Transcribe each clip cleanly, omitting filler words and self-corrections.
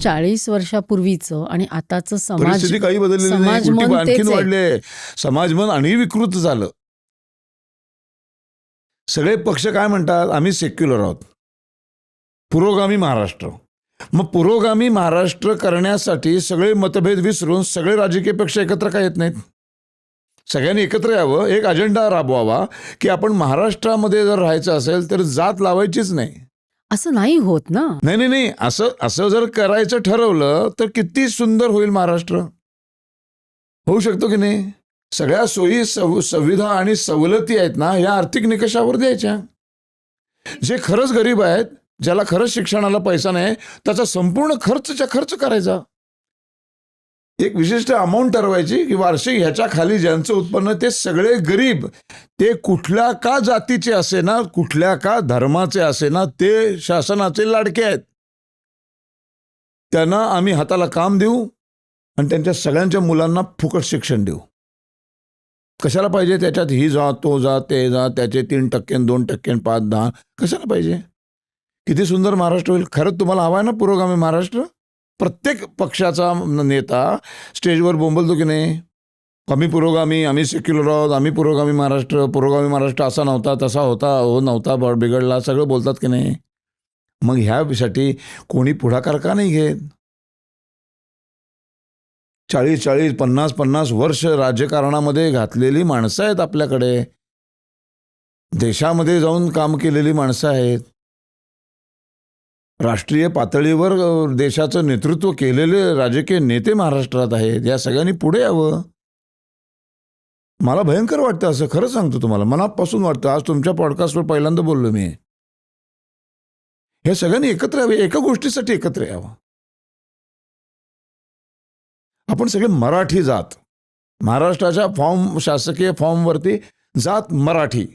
40 वर्षापूर्वीचं आणि आताचं परिस्थिती काही बदललेली नाही, उलटी समाजमन आणखीन तेच आहे. वाढले. समाजमन आणि विकृत झालं. सगळे पक्ष काय म्हणतात, आम्ही सेक्युलर आहोत, पुरोगामी महाराष्ट्र. मग पुरोगामी महाराष्ट्र करण्यासाठी सगळे मतभेद विसरून सगळे राजकीय पक्ष एकत्र का येत नाहीत? सगळ्यांनी एकत्र यावं, एक अजेंडा राबवावा की आपण महाराष्ट्रामध्ये जर राहायचं असेल तर जात लावायचीच नाही. असं नाही होत ना. नाही नाही नाही, असं जर करायचं ठरवलं तर किती सुंदर होईल महाराष्ट्र. होऊ शकतो की नाही? सगळ्या सोयी सुविधा आणि सवलती आहेत ना, या आर्थिक निकषावर द्यायच्या. जे खरंच गरीब आहेत, ज्याला खरंच शिक्षणाला पैसा नाही, त्याचा संपूर्ण खर्च करायचा. एक विशिष्ट अमाऊंट ठरवायची की वार्षिक ह्याच्या खाली ज्यांचं उत्पन्न, ते सगळे गरीब, ते कुठल्या का जातीचे असे ना, कुठल्या का धर्माचे असे ना, ते शासनाचे लाडके आहेत. त्यांना आम्ही हाताला काम देऊ आणि त्यांच्या सगळ्यांच्या मुलांना फुकट शिक्षण देऊ. कशाला पाहिजे त्याच्यात ही जात, तो जात, ते जात, त्याचे 3% 2% 5 10 कशाला पाहिजे? किती सुंदर महाराष्ट्र होईल. खरंच तुम्हाला हवा आहे ना पुरोगामी महाराष्ट्र? प्रत्येक पक्षाचा नेता स्टेजवर बोंबलतो की नाही, आम्ही पुरोगामी, आम्ही सेक्युलर आहोत, आम्ही पुरोगामी महाराष्ट्र असा नव्हता, तसा होता, हो नव्हता, बिघडला, सगळं बोलतात की नाही. मग ह्यासाठी कोणी पुढाकार का नाही घेत? 40 50 वर्ष राजकारणामध्ये घातलेली माणसं आहेत आपल्याकडे, देशामध्ये जाऊन काम केलेली माणसं आहेत, राष्ट्रीय पातळीवर देशाचं नेतृत्व केलेले राजकीय नेते महाराष्ट्रात आहेत. या सगळ्यांनी पुढे यावं. मला भयंकर वाटतं, असं खरं सांगतो तुम्हाला, मनापासून वाटतं. आज तुमच्या पॉडकास्टवर पहिल्यांदा बोललो मी. हे सगळ्यांनी एकत्र यावे, एका गोष्टीसाठी एकत्र यावं. आपण सगळे मराठी जात, महाराष्ट्राच्या शासकीय फॉर्मवरती जात मराठी,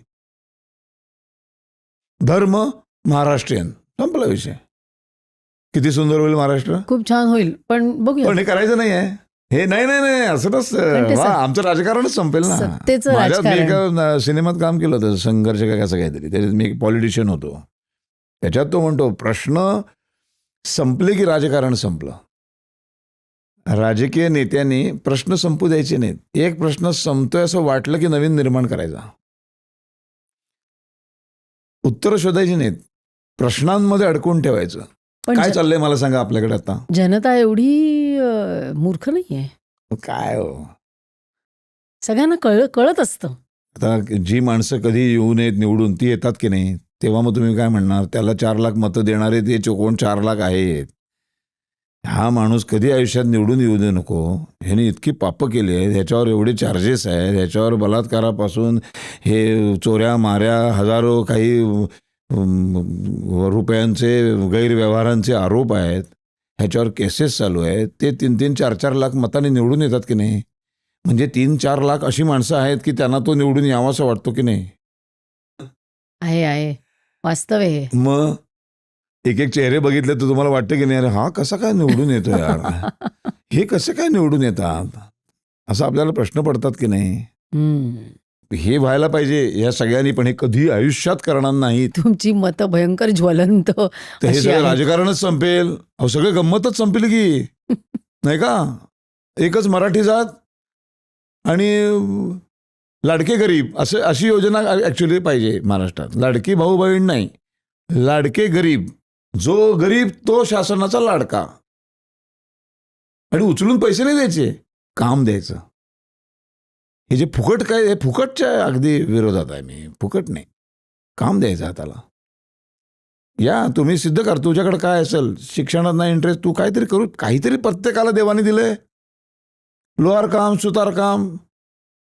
धर्म महाराष्ट्रीयन, संपला विषय. किती सुंदर होईल महाराष्ट्र. खूप छान होईल. पण बघूया. पण हे करायचं नाही आहे. हे नाही असं नसतं. आमचं राजकारणच संपेल ना. माझ्यात मी एका सिनेमात काम केलं होतं, संघर्ष का कसं काहीतरी, त्याच्यात मी एक पॉलिटिशियन होतो. त्याच्यात तो म्हणतो, प्रश्न संपले की राजकारण संपलं. राजकीय नेत्यांनी प्रश्न संपू द्यायचे नाहीत. एक प्रश्न संपतोय असं वाटलं की नवीन निर्माण करायचा. उत्तर शोधायची नाहीत, प्रश्नांमध्ये अडकून ठेवायचं. काय चाललंय मला सांगा आपल्याकडे आता? जनता एवढी मूर्ख नाहीये. काय हो, सगळ्यांना कळत असतं. आता जी माणसं कधी येऊ नयेत निवडून, ती येतात की नाही, तेव्हा मग तुम्ही काय म्हणणार, त्याला 4 लाख मतं देणारे ते कोण 4 लाख आहेत. हा माणूस कधी आयुष्यात निवडून येऊ दे नको. ह्याने इतकी पापं केली आहेत, ह्याच्यावर एवढे चार्जेस आहेत, ह्याच्यावर बलात्कारापासून हे चोऱ्या माऱ्या, हजारो काही रुपयांचे गैरव्यवहारांचे आरोप आहेत, ह्याच्यावर केसेस चालू आहेत. ते 3-3 4-4 लाख मतांनी निवडून येतात की नाही. म्हणजे 3-4 लाख अशी माणसं आहेत की त्यांना तो निवडून यावासा वाटतो की नाही. आहे वास्तव आहे. मग एक चेहरे बघितले तर तुम्हाला वाटतं की नाही, अरे हा कसा काय निवडून येतो यार, हे कसे काय निवडून येतात, असं आपल्याला प्रश्न पडतात की नाही. हे व्हायला पाहिजे या सगळ्यांनी, पण हे कधी आयुष्यात करणार नाही. तुमची मतं भयंकर ज्वलंत. तर हे सगळं राजकारणच संपेल. अहो सगळं गंमतच संपेल की नाही का. एकच मराठी जात आणि लाडके गरीब, अशी योजना ऍक्च्युली पाहिजे महाराष्ट्रात. लाडकी भाऊ बहीण नाही, लाडके गरीब. जो गरीब तो शासनाचा लाडका. आणि उचलून पैसे नाही द्यायचे, काम द्यायचं. हे जे फुकट काय, हे फुकटच्या अगदी विरोधात आहे मी. फुकट नाही, काम द्यायचं हाताला. या तुम्ही सिद्ध कर, तुझ्याकडे काय असेल, शिक्षणात नाही इंटरेस्ट, तू काहीतरी करू. काहीतरी प्रत्येकाला देवाने दिलंय. लोहार काम, सुतार काम,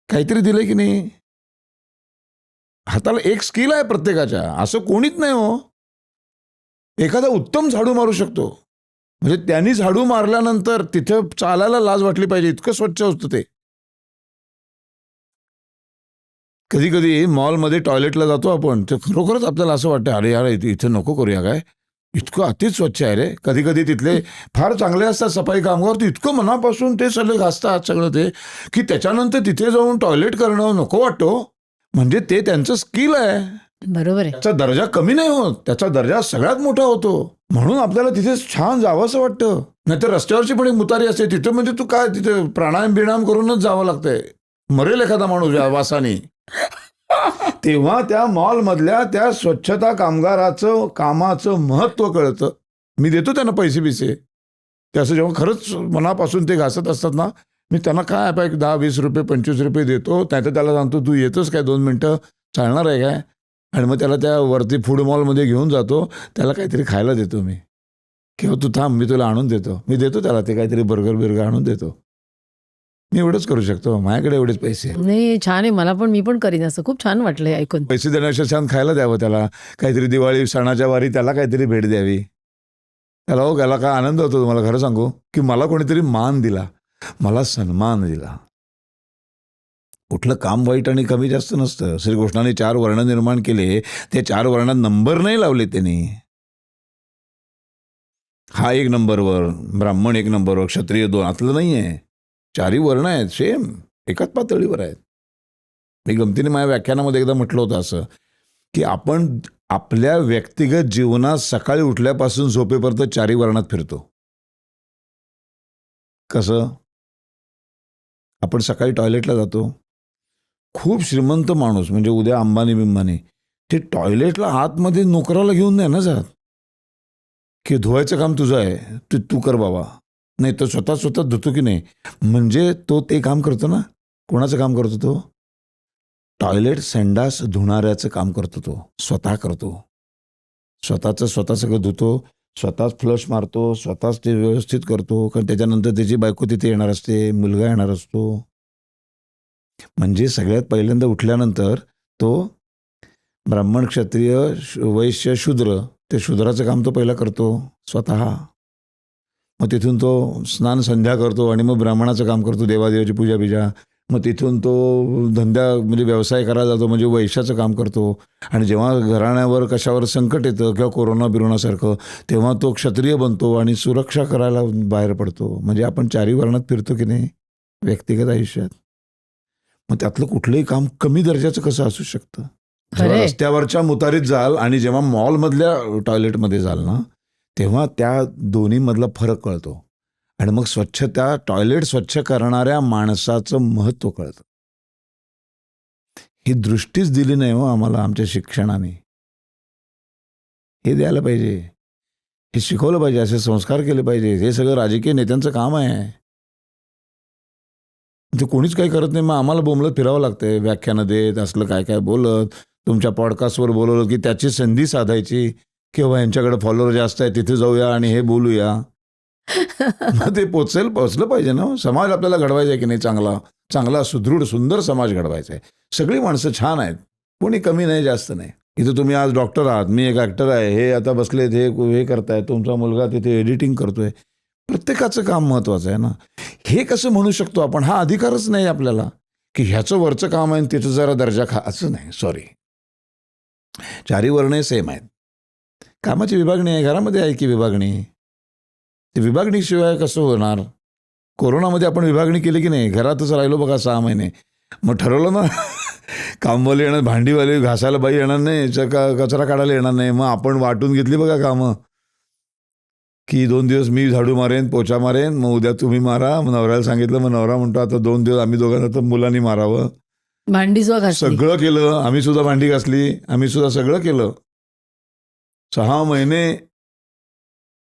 काहीतरी दिलंय की नाही. हाताला एक स्किल आहे प्रत्येकाच्या, असं कोणीच नाही हो. एखादा उत्तम झाडू मारू शकतो, म्हणजे त्यांनी झाडू मारल्यानंतर तिथं चालायला लाज वाटली पाहिजे, इतकं स्वच्छ असतं ते. कधी कधी मॉलमध्ये टॉयलेटला जातो आपण, तर खरोखरच आपल्याला असं वाटतं, अरे यार इथे नको करूया काय, इतकं अतिच स्वच्छ आहे रे. कधी कधी तिथले फार चांगले असतात सफाई कामगार, ते इतकं मनापासून ते सगळं घासतात सगळं ते, की त्याच्यानंतर तिथे जाऊन टॉयलेट करणं नको वाटतो. म्हणजे ते त्यांचं स्किल आहे. बरोबर आहे. त्याचा दर्जा कमी नाही होत, त्याचा दर्जा सगळ्यात मोठा होतो. म्हणून आपल्याला तिथे छान जावं असं वाटतं. नाहीतर रस्त्यावरची पण एक मुतारी असते, तिथं म्हणजे तू काय तिथे प्राणायाम बिणायाम करूनच जावं लागतंय. मरेल एखादा माणूस या वासाने. तेव्हा त्या मॉलमधल्या त्या स्वच्छता कामगाराचं कामाचं महत्व कळतं. मी देतो त्यांना पैसे बिसे, ते असं जेव्हा खरंच मनापासून ते घासत असतात ना, मी त्यांना काय आहे 10-20 रुपये 25 रुपये देतो. नाहीतर त्याला सांगतो तू येतोस काय 2 मिनटं, चालणार आहे काय, आणि मग त्याला त्या वरती फूड मॉलमध्ये घेऊन जातो. त्याला काहीतरी खायला देतो मी, किंवा तू थांब मी तुला आणून देतो. मी देतो त्याला ते काहीतरी बर्गर आणून देतो. मी एवढंच करू शकतो, माझ्याकडे एवढेच पैसे. नाही, छान आहे. मी पण करीन असं. खूप छान वाटलं हे ऐकून. पैसे देण्यापेक्षा छान खायला द्यावं त्याला. काहीतरी दिवाळी सणाच्या वारी त्याला काहीतरी भेट द्यावी. त्याला काय आनंद होतो तुम्हाला खरं सांगू, की मला कोणीतरी मान दिला, मला सन्मान दिला. कुठलं काम वाईट आणि कमी जास्त नसतं. श्रीकृष्णाने 4 वर्ण निर्माण केले, ते 4 वर्णात नंबर नाही लावले त्यांनी. हा 1 नंबरवर, ब्राह्मण 1 नंबरवर, क्षत्रिय 2, आतलं नाही आहे. 4ही वर्ण आहेत, सेम एकाच पातळीवर आहेत. मी गमतीने माझ्या व्याख्यानामध्ये एकदा म्हटलं होतं असं, की आपण आपल्या व्यक्तिगत जीवनात सकाळी उठल्यापासून झोपेपर्यंत 4ही वर्णात फिरतो. कसं? आपण सकाळी टॉयलेटला जातो. खूप श्रीमंत माणूस म्हणजे उद्या अंबानी बिंबानी, ते टॉयलेटला आतमध्ये नोकराला घेऊन नाही ना जात, की धुवायचं काम तुझं आहे, तू कर बाबा. नाही तर स्वतः धुतो की नाही. म्हणजे तो ते काम करतो ना. कोणाचं काम करतो तो? टॉयलेट संडास धुणाऱ्याचं काम करतो तो. स्वतः करतो. स्वतः सगळं धुतो, स्वतःच फ्लश मारतो, स्वतःच ते व्यवस्थित करतो. कारण त्याच्यानंतर त्याची बायको तिथे येणार असते, मुलगा येणार असतो. म्हणजे सगळ्यात पहिल्यांदा उठल्यानंतर तो ब्राह्मण, क्षत्रिय, वैश्य, शूद्र, ते शूद्राचं काम तो पहिला करतो स्वतः. मग तिथून तो स्नान संध्या करतो आणि मग ब्राह्मणाचं काम करतो, देवादेवाची पूजा बिजा. मग तिथून तो म्हणजे व्यवसाय करायला जातो, म्हणजे वैश्याचं काम करतो. आणि जेव्हा घराण्यावर कशावर संकट येतं किंवा कोरोना बिरोनासारखं, तेव्हा तो क्षत्रिय बनतो आणि सुरक्षा करायला बाहेर पडतो. म्हणजे आपण 4ही वर्णात फिरतो की नाही व्यक्तिगत आयुष्यात. मग त्यातलं कुठलंही काम कमी दर्जाचं कसं असू शकतं? जेव्हा रस्त्यावरच्या मुतारीत जाल आणि जेव्हा मॉलमधल्या टॉयलेटमध्ये जाल ना, तेव्हा त्या दोन्हीमधला फरक कळतो. आणि मग त्या टॉयलेट स्वच्छ करणाऱ्या माणसाचं महत्त्व कळतं. ही दृष्टीच दिली नाही हो आम्हाला आमच्या शिक्षणाने. हे द्यायला पाहिजे, हे शिकवलं पाहिजे, असे संस्कार केले पाहिजे. हे सगळं राजकीय नेत्यांचं काम आहे. ते कोणीच काही करत नाही. मग आम्हाला बोंबलत फिरावं लागतंय, व्याख्यानं देत असलं काय काय बोलत. तुमच्या पॉडकास्टवर बोलवलं की त्याची संधी साधायची, किंवा यांच्याकडे फॉलोअर जास्त आहे तिथे जाऊया आणि हे बोलूया. मग ते पोचलं पाहिजे ना. समाज आपल्याला घडवायचा आहे की नाही, चांगला सुदृढ सुंदर समाज घडवायचा आहे. सगळी माणसं छान आहेत, कोणी कमी नाही जास्त नाही. इथं तुम्ही आज डॉक्टर आहात, मी एक ॲक्टर आहे, हे आता बसलेत हे करताय, तुमचा मुलगा तिथे एडिटिंग करतोय. प्रत्येकाचं काम महत्त्वाचं आहे ना. हे कसं म्हणू शकतो आपण? हा अधिकारच नाही आपल्याला की ह्याचं वरचं काम आहे त्याचं जरा दर्जा असं नाही. सॉरी, 4ही वर्ण सेम आहेत. कामाची विभागणी आहे, घरामध्ये आहे की विभागणी. ती विभागणीशिवाय कसं होणार? कोरोनामध्ये आपण विभागणी केली की नाही? घरातच राहिलो बघा 6 महिने. मग ठरवलं ना कामवाले येणार, भांडीवाले, घासायला बाई येणार नाही, कचरा काढायला येणार नाही. मग आपण वाटून घेतली बघा कामं, की 2 दिवस मी झाडू मारेन, पोचा मारेन, मग उद्या तुम्ही मारा. मग नवऱ्याला सांगितलं, मग नवरा म्हणतो आता 2 दिवस आम्ही दोघांना तर मुलांनी मारावं. भांडी सगळं केलं आम्ही सुद्धा, भांडी घासली आम्ही सुद्धा, सगळं केलं 6 महिने.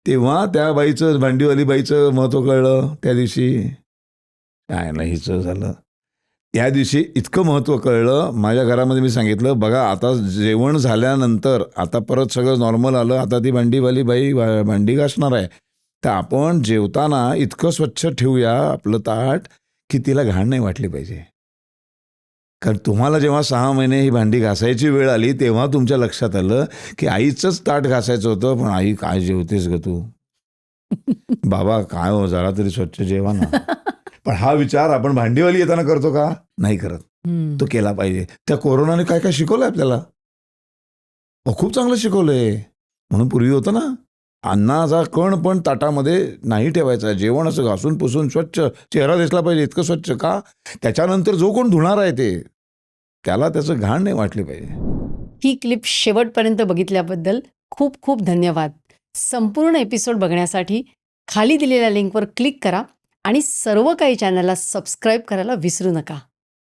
तेव्हा त्या बाईचं, भांडीवाली बाईचं महत्त्व कळलं त्या दिवशी. काय नाही हिचं झालं त्या दिवशी इतकं महत्त्व कळलं. माझ्या घरामध्ये मी सांगितलं, बघा आता जेवण झाल्यानंतर आता परत सगळं नॉर्मल आलं, आता ती भांडीवाली बाई भांडी घासणार आहे, तर आपण जेवताना इतकं स्वच्छ ठेवूया आपलं ताट की तिला घाण नाही वाटली पाहिजे. कारण तुम्हाला जेव्हा 6 महिने ही भांडी घासायची वेळ आली तेव्हा तुमच्या लक्षात आलं की आईचंच ताट घासायचं होतं, पण आई काय जेवतेस ग तू, बाबा काय हो जरा तरी स्वच्छ जेवा ना. पण हा विचार आपण भांडीवाली येताना करतो का? नाही करत. तो केला पाहिजे. त्या कोरोनाने काय काय शिकवलंय आपल्याला? खूप चांगलं शिकवलंय. म्हणून पूर्वी होतं ना, अन्नाचा कण पण ताटामध्ये नाही ठेवायचा. जेवण असं घासून पुसून स्वच्छ, चेहरा दिसला पाहिजे इतकं स्वच्छ. का? त्याच्यानंतर जो कोण धुणार आहे ते त्याला त्याचं घाण नाही वाटली पाहिजे. ही क्लिप शेवटपर्यंत बघितल्याबद्दल खूप खूप धन्यवाद. संपूर्ण एपिसोड बघण्यासाठी खाली दिलेल्या लिंकवर क्लिक करा आणि सर्व काही चॅनलला सबस्क्राईब करायला विसरू नका.